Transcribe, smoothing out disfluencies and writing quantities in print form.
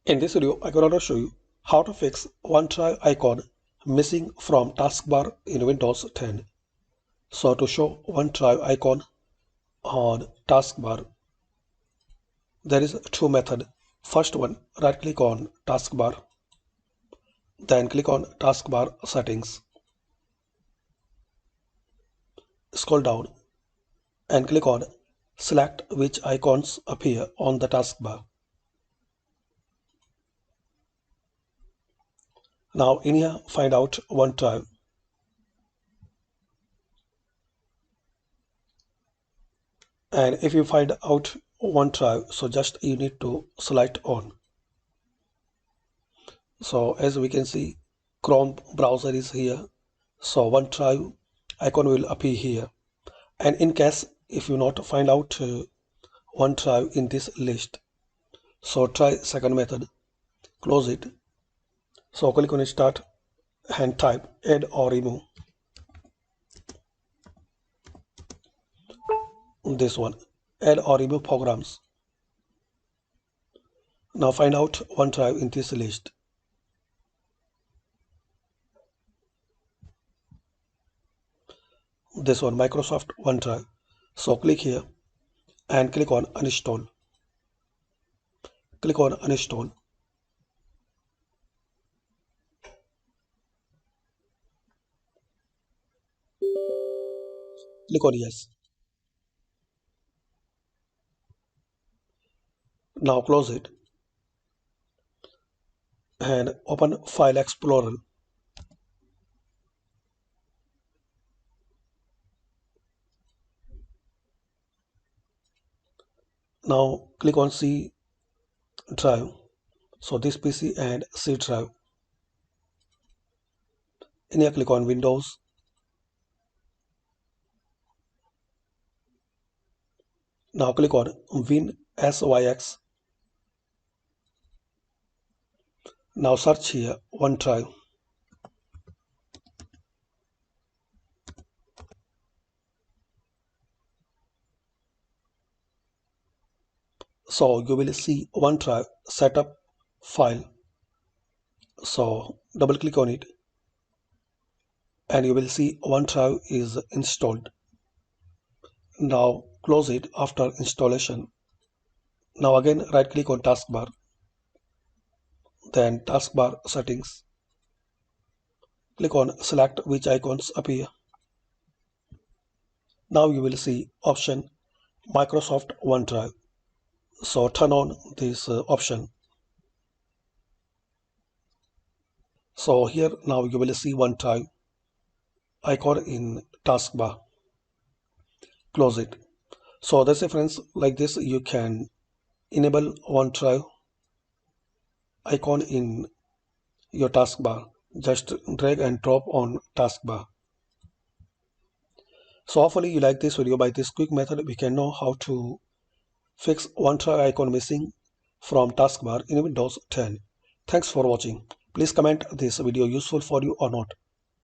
In this video, I'm going to show you how to fix OneDrive icon missing from taskbar in Windows 10. So to show OneDrive icon on taskbar, there is two methods. First one, right click on taskbar, then click on taskbar settings. Scroll down and click on select which icons appear on the taskbar. Now in here, find out OneDrive. And if you find out OneDrive, so just you need to select on. So as we can see, Chrome browser is here. So OneDrive icon will appear here. And in case if you not find out OneDrive in this list, so try second method. Close it. So click on start and type add or remove. This one, add or remove programs. Now find out OneDrive in this list. This one, Microsoft OneDrive. So click here and click on uninstall. Click on uninstall. Click on yes. Now close it and open File Explorer. Now click on C drive. So this PC and C drive. In here click on Windows. Now click on WinSYX. Now search here OneDrive. So you will see OneDrive setup file. So double click on it and you will see OneDrive is installed. Now close it after installation. Now again right click on taskbar, then taskbar settings. Click on select which icons appear. Now you will see option Microsoft OneDrive. So turn on this option. So here now you will see OneDrive icon in taskbar. Close it. So that's it friends, like this you can enable OneDrive icon in your taskbar. Just drag and drop on taskbar. So hopefully you like this video. By this quick method we can know how to fix OneDrive icon missing from taskbar in Windows 10. Thanks for watching. Please comment this video useful for you or not.